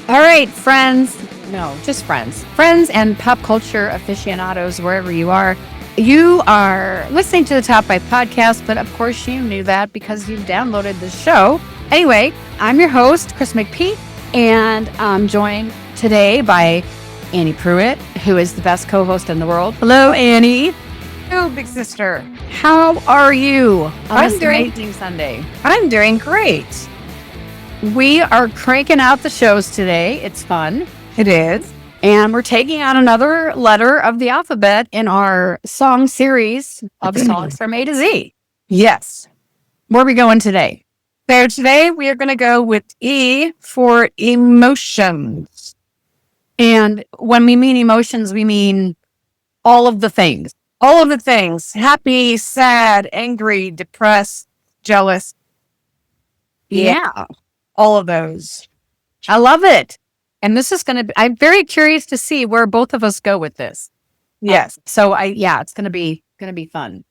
All right, friends. No, just friends. Friends and pop culture aficionados, wherever you are. You are listening to the Top 5 podcast, but of course you knew that because you downloaded the show. Anyway, I'm your host, Kris McPeak, and I'm joined today by Annie Pruitt, who is the best co-host in the world. Hello, Annie. Hello, big sister. How are you on this doing amazing Sunday? I'm doing great. We are cranking out the shows today. It's fun. It is. And we're taking on another letter of the alphabet in our song series of songs from A to Z. Yes. Where are we going today? So today we are going to go with E for emotions. And when we mean emotions, we mean all of the things. All of the things. Happy, sad, angry, depressed, jealous. Yeah. All of those. I love it. And this is going to be, I'm very curious to see where both of us go with this. Yes. It's going to be fun.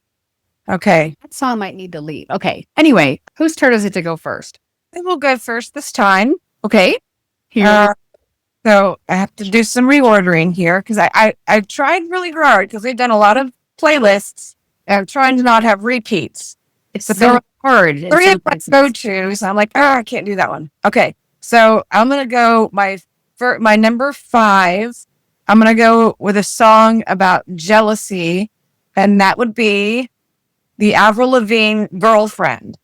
Okay. That song might need to leave. Okay. Anyway, whose turn is it to go first? I will go first this time. Okay. So I have to do some reordering here because I tried really hard because we've done a lot of playlists and I'm trying to not have repeats. It's so hard. Three of my go-tos. I'm like, I can't do that one. Okay. So I'm going to go for my number 5. I'm going to go with a song about jealousy. And that would be the Avril Lavigne Girlfriend.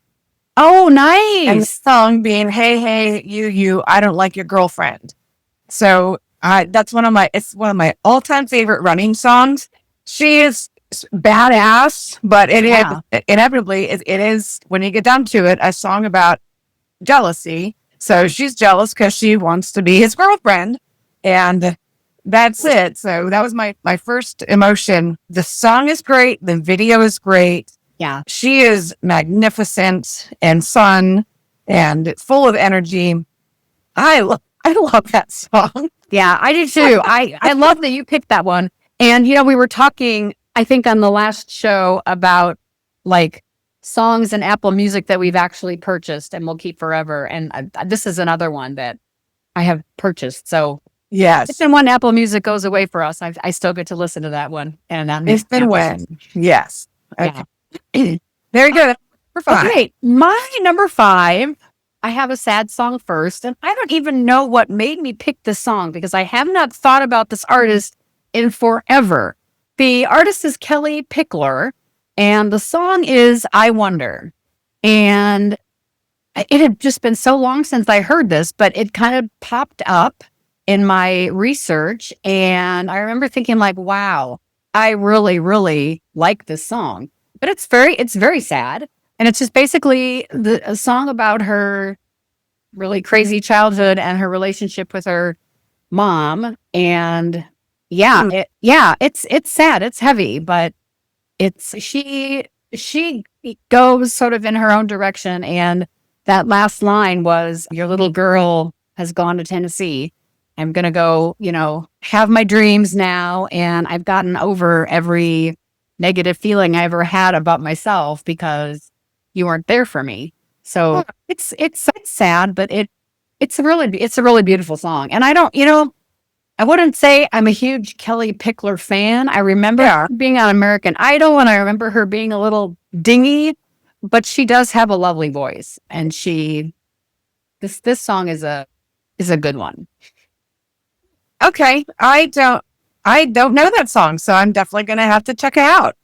Oh, nice. And the song being, hey, you, I don't like your girlfriend. So it's one of my all-time favorite running songs. She is badass, but it is when you get down to it, a song about jealousy. So she's jealous because she wants to be his girlfriend, and that's it. So that was my first emotion. The song is great. The video is great. Yeah, she is magnificent and fun and full of energy. I love that song. Yeah, I do too. I love that you picked that one. And we were talking, I think, on the last show about like songs in Apple Music that we've actually purchased and will keep forever. And this is another one that I have purchased. So yes, if and when Apple Music goes away for us, I still get to listen to that one. And if and when, yes. Okay. Yeah. Very good. Number 5. Okay, my number 5. I have a sad song first, and I don't even know what made me pick this song because I have not thought about this artist in forever. The artist is Kelly Pickler, and the song is I Wonder. And it had just been so long since I heard this, but it kind of popped up in my research, and I remember thinking like, wow, I really, really like this song. But it's very sad. And it's just basically a song about her really crazy childhood and her relationship with her mom. And it's sad. It's heavy, but she goes sort of in her own direction. And that last line was, your little girl has gone to Tennessee. I'm going to go, have my dreams now. And I've gotten over every negative feeling I ever had about myself because you weren't there for me. So it's sad, but it's a really beautiful song. And I wouldn't say I'm a huge Kelly Pickler fan. I remember her being on American Idol, and I remember her being a little dingy, but she does have a lovely voice. And this song is a good one. Okay. I don't know that song, so I'm definitely going to have to check it out.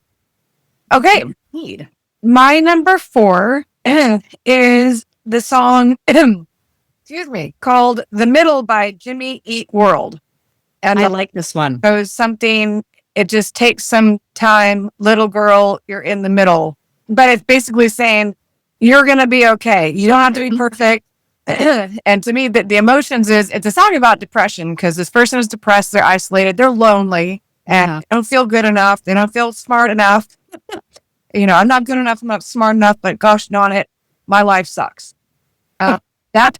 Okay. Indeed. My number 4 is the song, called The Middle by Jimmy Eat World. And I like this one. It just takes some time, little girl, you're in the middle. But it's basically saying, you're going to be okay. You don't have to be perfect. And to me, the emotions it's a song about depression because this person is depressed, they're isolated, they're lonely, and they don't feel good enough. They don't feel smart enough. I'm not good enough, I'm not smart enough, but gosh darn it, my life sucks. That's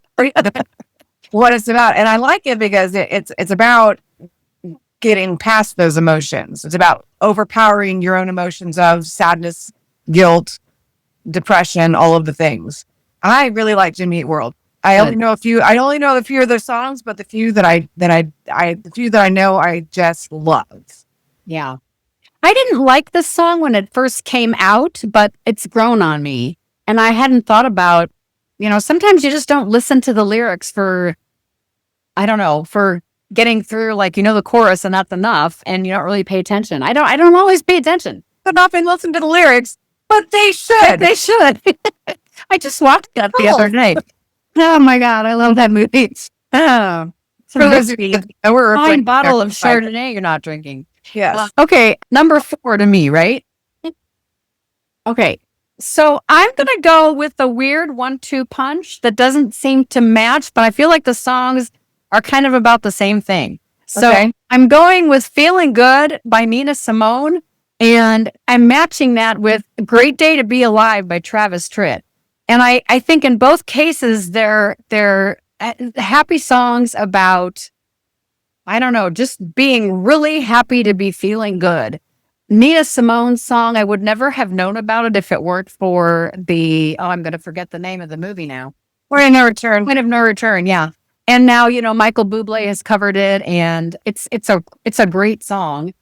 what it's about. And I like it because it's about getting past those emotions. It's about overpowering your own emotions of sadness, guilt, depression, all of the things. I really like Jimmy Eat World. I only know a few. I only know a few of their songs, but the few that the few that I know, I just love. Yeah. I didn't like this song when it first came out, but it's grown on me. And I hadn't thought about, sometimes you just don't listen to the lyrics for, I don't know, for getting through, like, the chorus and that's enough. And you don't really pay attention. I don't always pay attention. But often listen to the lyrics, but they should. They should. I just watched that the other day. Oh my God. I love that movie. Oh, For those of you that know, we're a fine bottle of Chardonnay you're not drinking. Yes. Okay, number 4 to me, right? Okay, so I'm going to go with the weird 1-2 punch that doesn't seem to match, but I feel like the songs are kind of about the same thing. So I'm going with Feeling Good by Nina Simone, and I'm matching that with Great Day to Be Alive by Travis Tritt. And I think in both cases, they're happy songs about, I don't know, just being really happy to be feeling good. Nina Simone's song, I would never have known about it if it weren't for I'm going to forget the name of the movie now. Point of No Return. Point of No Return, yeah. And now, Michael Bublé has covered it, and it's a great song.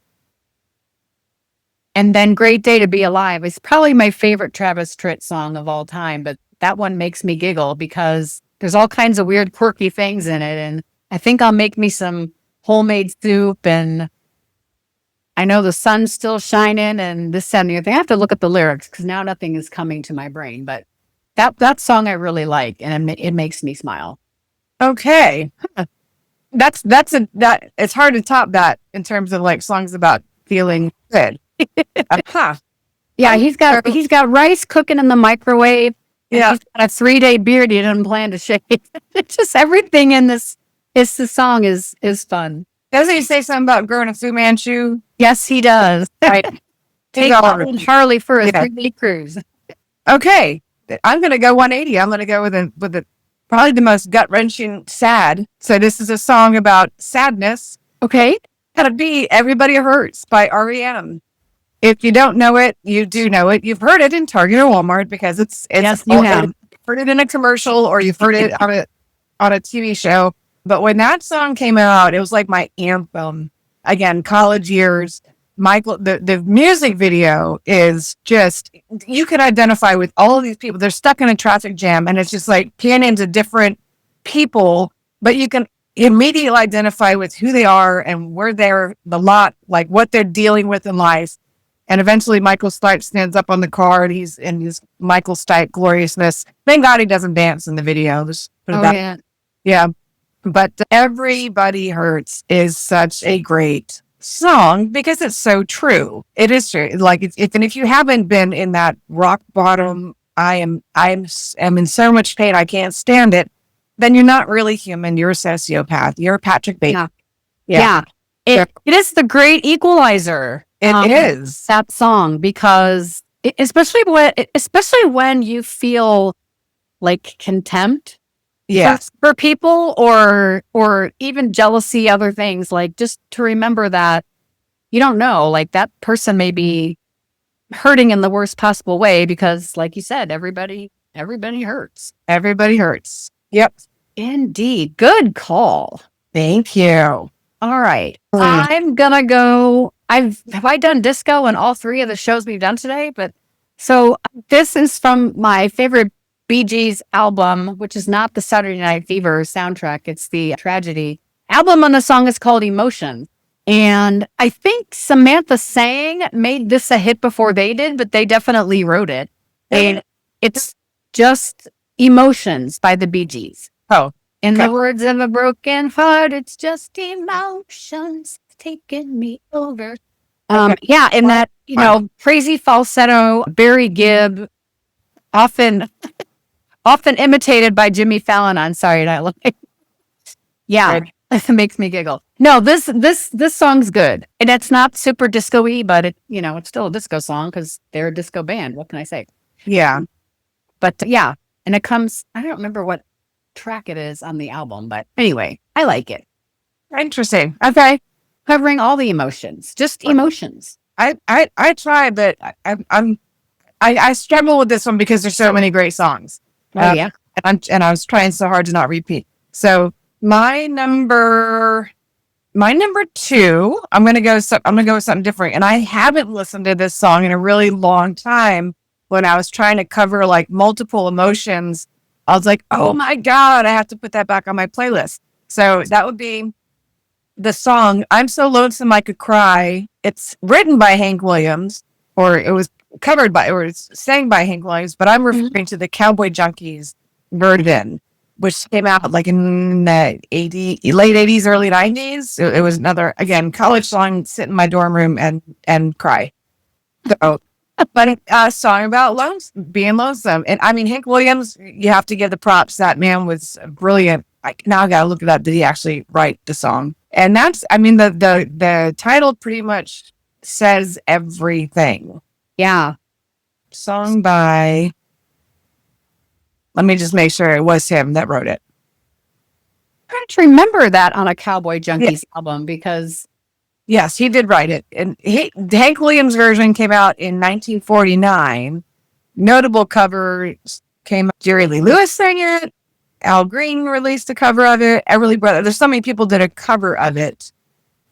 And then Great Day to Be Alive is probably my favorite Travis Tritt song of all time, but that one makes me giggle because there's all kinds of weird, quirky things in it, and I think I'll make me some homemade soup, and I know the sun's still shining, and this, and the other thing. I have to look at the lyrics because now nothing is coming to my brain. But that song I really like, and it makes me smile. Okay, that's it's hard to top that in terms of like songs about feeling good. Yeah, he's got rice cooking in the microwave. Yeah, he's got a 3-day beard he didn't plan to shave. It's just everything in this. The song is fun. Doesn't he say something about growing a Fu Manchu? Yes, he does. Right. Take Harley for a 3-day cruise. Okay, I'm going to go 180. I'm going to go with probably the most gut wrenching sad. So this is a song about sadness. Okay, gotta be Everybody Hurts by REM. If you don't know it, you do know it. You've heard it in Target or Walmart because it's yes, you have heard it in a commercial or you've heard it on a TV show. But when that song came out, it was like my anthem. Again, college years. Michael, the music video is just, you can identify with all of these people. They're stuck in a traffic jam and it's just like panning to different people, but you can immediately identify with who they are and where they're, like what they're dealing with in life. And eventually Michael Stipe stands up on the car and he's in his Michael Stipe gloriousness. Thank God he doesn't dance in the video. Just put it back. Yeah. But Everybody Hurts is such a great song because it's so true. It is true. Like if you haven't been in that rock bottom, I am in so much pain, I can't stand it, then you're not really human. You're a sociopath. You're a Patrick Bateman. Yeah. It is the great equalizer. It is that song because especially when you feel like contempt. Yes. For people or even jealousy, other things, like just to remember that you don't know, like that person may be hurting in the worst possible way because like you said, everybody hurts. Everybody hurts. Yep. Indeed. Good call. Thank you. All right. I'm gonna go. Have I done disco in all 3 of the shows we've done today? But so this is from my favorite Bee Gees album, which is not the Saturday Night Fever soundtrack. It's the Tragedy album, and the song is called Emotion. And I think Samantha Sang made this a hit before they did, but they definitely wrote it. And it's just Emotions by the Bee Gees. Oh, in the words of a broken heart, it's just emotions taking me over. Yeah, in that, crazy falsetto, Barry Gibb, often imitated by Jimmy Fallon on Saturday Night Live. Yeah, it makes me giggle. No, this song's good. And it's not super disco-y, but it's still a disco song because they're a disco band. What can I say? Yeah. But yeah, and it comes, I don't remember what track it is on the album, but anyway, I like it. Interesting. Okay. Covering all the emotions, just emotions. I try, but I struggle with this one because there's so many great songs. Oh, yeah. and I was trying so hard to not repeat. So my number two, I'm gonna go with something different. And I haven't listened to this song in a really long time. When I was trying to cover like multiple emotions, I was like, oh my God, I have to put that back on my playlist. So that would be the song "I'm So Lonesome I Could Cry." It's written by Hank Williams, or it was sang by Hank Williams, but I'm referring to the Cowboy Junkies version, which came out like in the late 80s, early 90s. It was another, again, college song, sit in my dorm room and cry. So, but a song about being lonesome. And I mean, Hank Williams, you have to give the props. That man was brilliant. Now I gotta look it up. Did he actually write the song? And that's, I mean, the title pretty much says everything. Yeah. Song by, let me just make sure it was him that wrote it. I don't remember that on a Cowboy Junkies album because. Yes, he did write it. And Hank Williams' version came out in 1949. Notable covers came out. Jerry Lee Lewis sang it. Al Green released a cover of it. Everly Brothers. There's so many people did a cover of it.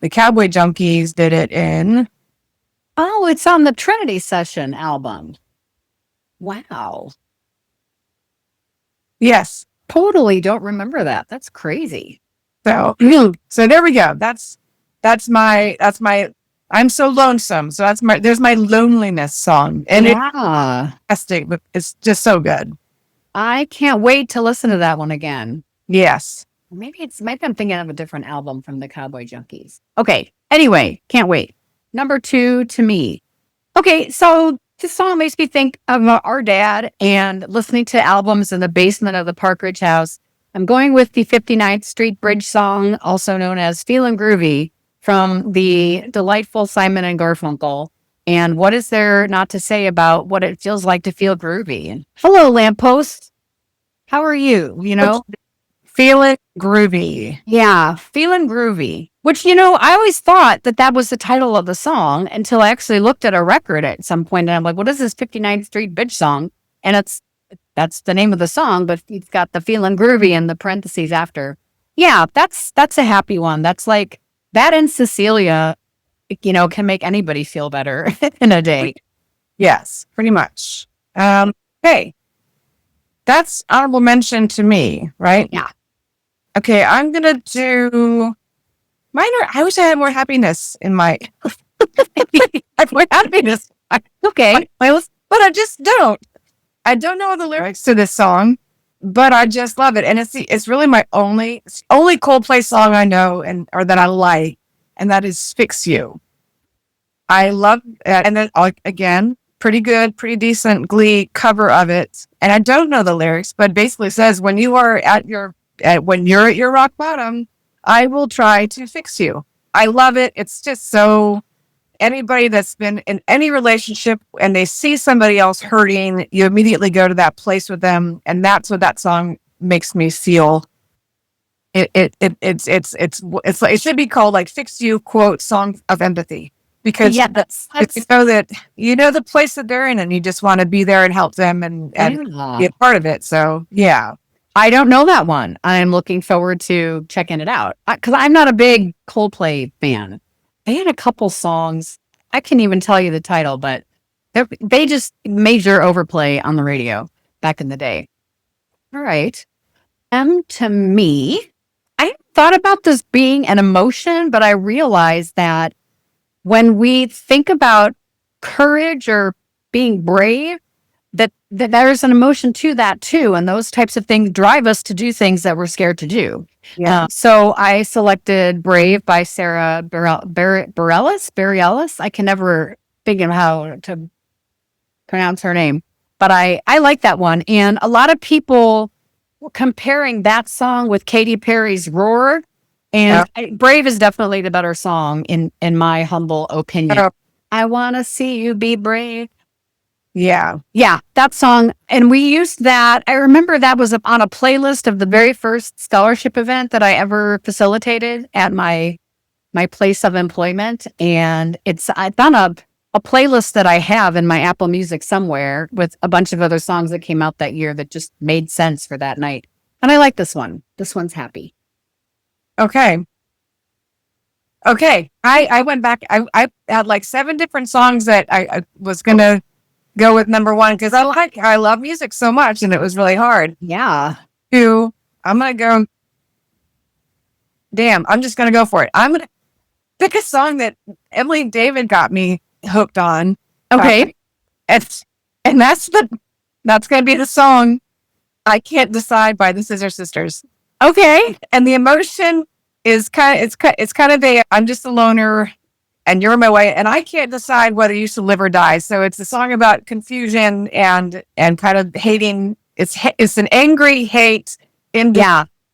The Cowboy Junkies did it in. Oh, it's on the Trinity Session album. Wow. Yes. Totally don't remember that. That's crazy. So there we go. That's my I'm So Lonesome. So there's my loneliness song. And it's fantastic, but it's just so good. I can't wait to listen to that one again. Yes. Maybe I'm thinking of a different album from the Cowboy Junkies. Okay. Anyway, can't wait. Number 2 to me. Okay, so this song makes me think of our dad and listening to albums in the basement of the Park Ridge house. I'm going with the 59th Street Bridge song, also known as Feelin' Groovy, from the delightful Simon and Garfunkel. And what is there not to say about what it feels like to feel groovy? And hello, lamppost. How are you? You know, Feelin' Groovy. Yeah, Feelin' Groovy. Which, I always thought that was the title of the song until I actually looked at a record at some point, and I'm like, what is this 59th Street Bridge song? And that's the name of the song, but it's got the Feelin' Groovy in the parentheses after. Yeah, that's a happy one. That's like that and Cecilia, can make anybody feel better in a day. Yes, pretty much. Hey, that's honorable mention to me, right? Yeah. Okay, I'm gonna do mine. I wish I had more happiness in my. I have more happiness. Okay, but I just don't. I don't know the lyrics to this song, but I just love it, and it's really my only Coldplay song I know or that I like, and that is "Fix You." I love it, and then again, pretty good, pretty decent Glee cover of it, and I don't know the lyrics, but basically says when you're at your rock bottom, I will try to fix you. I love it. It's just so. Anybody that's been in any relationship and they see somebody else hurting, you immediately go to that place with them, and that's what that song makes me feel. It's like it should be called like "Fix You" quote song of empathy, because that's you know the place that they're in, and you just want to be there and help them and be a part of it. So yeah. I don't know that one. I'm looking forward to checking it out because I'm not a big Coldplay fan. They had a couple songs. I can't even tell you the title, but they just major overplay on the radio back in the day. All right. To me, I thought about this being an emotion, but I realized that when we think about courage or being brave, that there's an emotion to that too. And those types of things drive us to do things that we're scared to do. Yeah. So I selected Brave by Sara Bareilles. I can never figure out how to pronounce her name, but I like that one. And a lot of people were comparing that song with Katy Perry's Roar. And Brave is definitely the better song in my humble opinion. I want to see you be brave. Yeah, that song. And we used that. I remember that was on a playlist of the very first scholarship event that I ever facilitated at my place of employment. And it's on a playlist that I have in my Apple Music somewhere with a bunch of other songs that came out that year that just made sense for that night. And I like this one. This one's happy. Okay. I went back. I had like 7 different songs that I was going to go with number 1 because I love music so much and it was really hard. Yeah. 2, I'm going to go. Damn, I'm just going to go for it. I'm going to pick a song that Emily and David got me hooked on. Okay. And that's going to be the song I Can't Decide by the Scissor Sisters. Okay. And the emotion is kind of a, I'm just a loner and you're in my way and I can't decide whether you should live or die. So it's a song about confusion and kind of hating. It's an angry hate in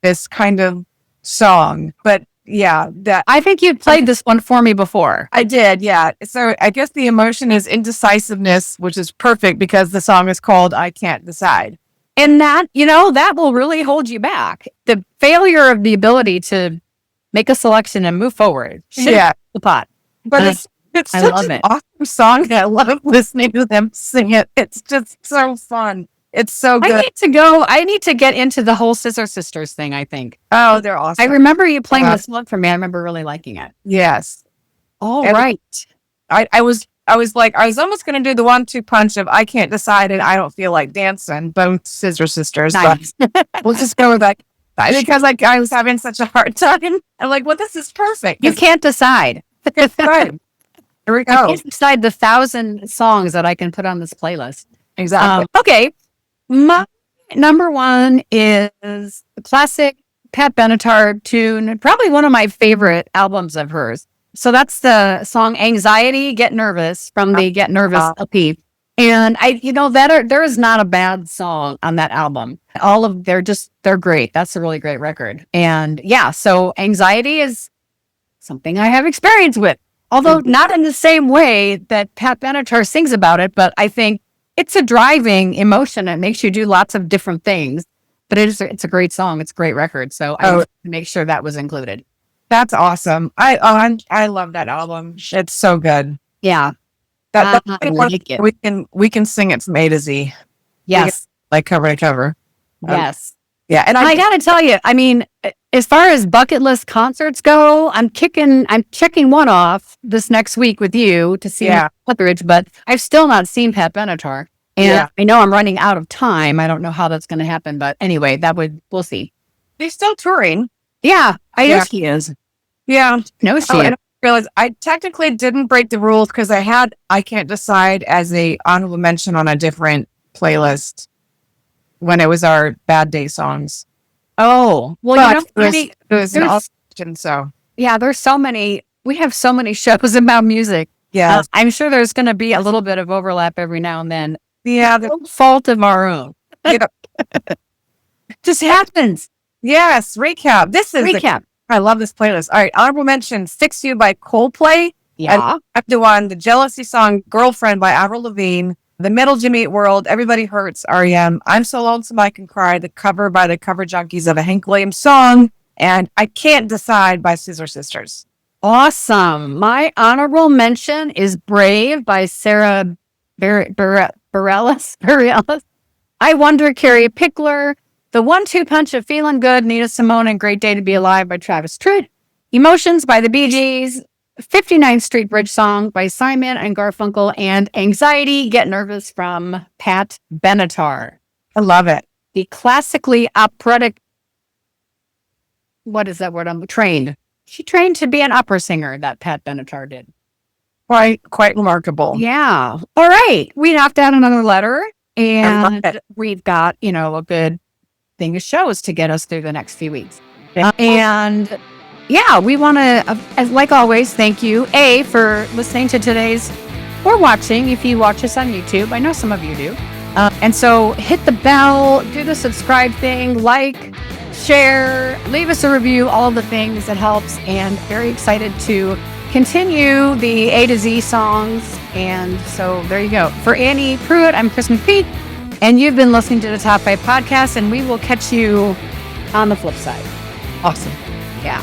this kind of song. But yeah, that I think you played this one for me before. I did. Yeah. So I guess the emotion is indecisiveness, which is perfect because the song is called I Can't Decide. And that, that will really hold you back. The failure of the ability to make a selection and move forward. The pot. But it's such an awesome song. And I love listening to them sing it. It's just so fun. It's so good. I need to get into the whole Scissor Sisters thing, I think. Oh, they're awesome. I remember you playing this one for me. I remember really liking it. Yes. All right. I was almost going to do the 1-2 punch of I Can't Decide and I Don't Feel Like Dancing, both Scissor Sisters. Nice. But we'll just go with that because I was having such a hard time. I'm like, well, this is perfect. You can't decide. It's right. Here we go. I can't decide the 1,000 songs that I can put on this playlist. Exactly. Okay. My number 1 is the classic Pat Benatar tune, probably one of my favorite albums of hers. So that's the song Anxiety, Get Nervous from the Get Nervous LP. And there is not a bad song on that album. They're great. That's a really great record. And so Anxiety is something I have experience with, although not in the same way that Pat Benatar sings about it, but I think it's a driving emotion. It makes you do lots of different things, but it's a great song. It's a great record. So I wanted to make sure that was included. That's awesome. I love that album. It's so good. Yeah. We can sing it from A to Z. Yes. Like cover to cover. Yes. Yeah. And I got to tell you, I mean, as far as bucket list concerts go, I'm checking one off this next week with you to see Etheridge, but I've still not seen Pat Benatar. And I know I'm running out of time. I don't know how that's going to happen, but anyway, we'll see. He's still touring. Yeah, I know she is. Yeah. No, she is. And I realized I technically didn't break the rules because I had I Can't Decide as a honorable mention on a different playlist when it was our Bad Day songs. Oh, well, it was an option, so. Yeah, there's so many. We have so many shows about music. Yeah. I'm sure there's going to be a little bit of overlap every now and then. Yeah. No fault of our own. Just happens. Yes. Recap. I love this playlist. All right. Honorable mention, Fix You by Coldplay. Yeah. And after 1, the Jealousy song, Girlfriend by Avril Lavigne. The Middle Jimmy Eat World, Everybody Hurts, R.E.M. I'm So Lonesome I Can Cry, the cover by the Cover Junkies of a Hank Williams song. And I Can't Decide by Scissor Sisters. Awesome. My honorable mention is Brave by Sara Bareilles. I Wonder, Carrie Pickler. The 1-2 punch of Feeling Good, Nina Simone, and Great Day to Be Alive by Travis Tritt. Emotions by the Bee Gees. 59th Street Bridge Song by Simon and Garfunkel, and Anxiety, Get Nervous from Pat Benatar. I love it. The classically operatic, what is that word? I'm trained. She trained to be an opera singer, that Pat Benatar did. Quite remarkable. Yeah. All right. We knocked out another letter, and we've got, a good thing of shows to get us through the next few weeks. And we want to, like always, thank you, for listening to today's, or watching, if you watch us on YouTube. I know some of you do. And so hit the bell, do the subscribe thing, like, share, leave us a review, all of the things that helps. And very excited to continue the A to Z songs. And so there you go. For Annie Pruitt, I'm Kris McPeak, and you've been listening to the Top 5 Podcast, and we will catch you on the flip side. Awesome. Yeah.